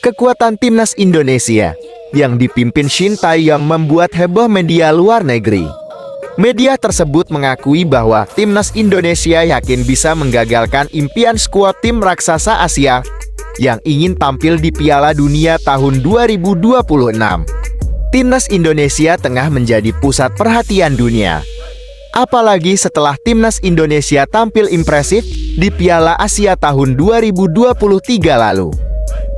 kekuatan timnas Indonesia yang dipimpin Shin Tae-yong membuat heboh media luar negeri. Media tersebut mengakui bahwa timnas Indonesia yakin bisa menggagalkan impian skuad tim raksasa Asia yang ingin tampil di Piala Dunia tahun 2026. Timnas Indonesia tengah menjadi pusat perhatian dunia. Apalagi setelah timnas Indonesia tampil impresif di Piala Asia tahun 2023 lalu.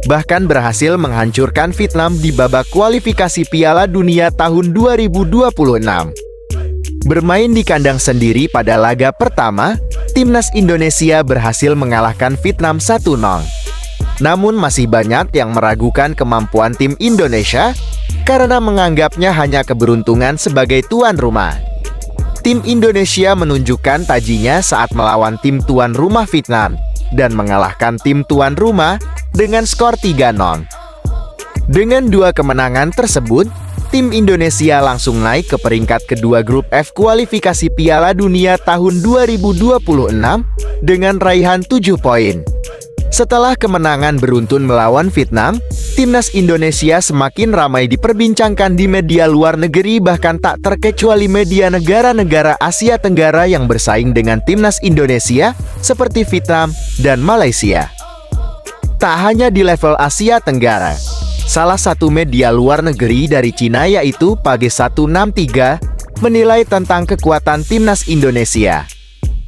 Bahkan berhasil menghancurkan Vietnam di babak kualifikasi Piala Dunia tahun 2026. Bermain di kandang sendiri pada laga pertama, timnas Indonesia berhasil mengalahkan Vietnam 1-0. Namun masih banyak yang meragukan kemampuan tim Indonesia karena menganggapnya hanya keberuntungan sebagai tuan rumah. Tim Indonesia menunjukkan tajinya saat melawan tim tuan rumah Vietnam dan mengalahkan tim tuan rumah dengan skor 3-0. Dengan dua kemenangan tersebut, tim Indonesia langsung naik ke peringkat kedua grup F kualifikasi Piala Dunia tahun 2026 dengan raihan 7 poin. Setelah kemenangan beruntun melawan Vietnam, timnas Indonesia semakin ramai diperbincangkan di media luar negeri, bahkan tak terkecuali media negara-negara Asia Tenggara yang bersaing dengan timnas Indonesia seperti Vietnam dan Malaysia. Tak hanya di level Asia Tenggara, salah satu media luar negeri dari Cina yaitu Page 163 menilai tentang kekuatan timnas Indonesia.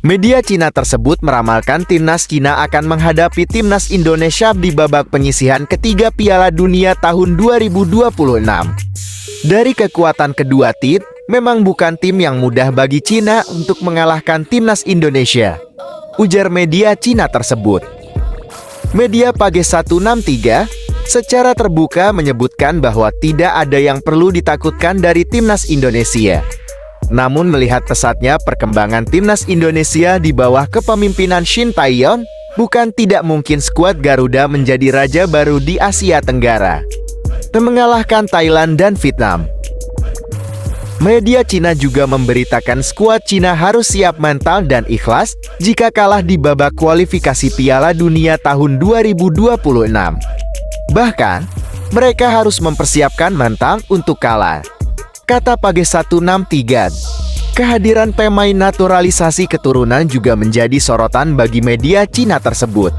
Media Cina tersebut meramalkan timnas Cina akan menghadapi timnas Indonesia di babak penyisihan ketiga Piala Dunia tahun 2026. Dari kekuatan kedua tim, memang bukan tim yang mudah bagi Cina untuk mengalahkan timnas Indonesia, ujar media Cina tersebut. Media Page 163 secara terbuka menyebutkan bahwa tidak ada yang perlu ditakutkan dari timnas Indonesia. Namun melihat pesatnya perkembangan timnas Indonesia di bawah kepemimpinan Shin Tae-yong, bukan tidak mungkin skuad Garuda menjadi raja baru di Asia Tenggara, mengalahkan Thailand dan Vietnam. Media Cina juga memberitakan skuad Cina harus siap mental dan ikhlas jika kalah di babak kualifikasi Piala Dunia tahun 2026. Bahkan, mereka harus mempersiapkan mental untuk kalah. Kata Page 163, kehadiran pemain naturalisasi keturunan juga menjadi sorotan bagi media Cina tersebut.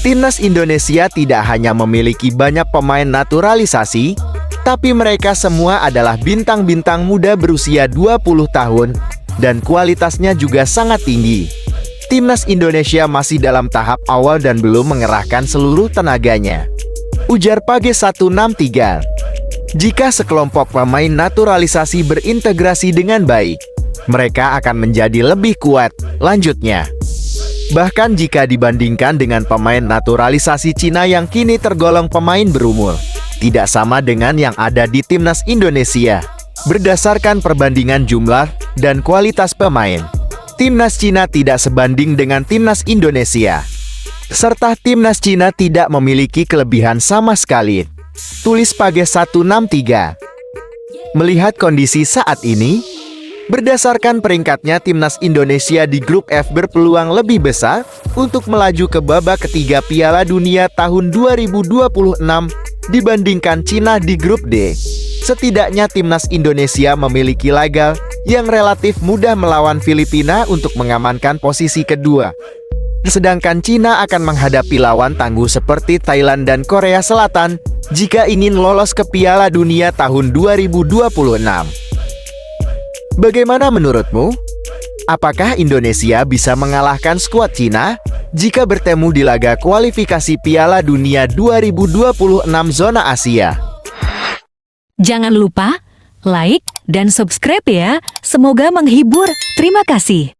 Timnas Indonesia tidak hanya memiliki banyak pemain naturalisasi, tapi mereka semua adalah bintang-bintang muda berusia 20 tahun dan kualitasnya juga sangat tinggi. Timnas Indonesia masih dalam tahap awal dan belum mengerahkan seluruh tenaganya, ujar Page 163. Jika sekelompok pemain naturalisasi berintegrasi dengan baik, mereka akan menjadi lebih kuat, lanjutnya. Bahkan jika dibandingkan dengan pemain naturalisasi Cina yang kini tergolong pemain berumur, tidak sama dengan yang ada di timnas Indonesia. Berdasarkan perbandingan jumlah dan kualitas pemain, timnas Cina tidak sebanding dengan timnas Indonesia, serta timnas Cina tidak memiliki kelebihan sama sekali, tulis Page 163. Melihat kondisi saat ini, berdasarkan peringkatnya timnas Indonesia di grup F berpeluang lebih besar untuk melaju ke babak ketiga Piala Dunia tahun 2026 dibandingkan Cina di grup D. Setidaknya timnas Indonesia memiliki laga yang relatif mudah melawan Filipina untuk mengamankan posisi kedua. Sedangkan Cina akan menghadapi lawan tangguh seperti Thailand dan Korea Selatan jika ingin lolos ke Piala Dunia tahun 2026. Bagaimana menurutmu? Apakah Indonesia bisa mengalahkan skuad Cina jika bertemu di laga kualifikasi Piala Dunia 2026 zona Asia? Jangan lupa like dan subscribe ya. Semoga menghibur. Terima kasih.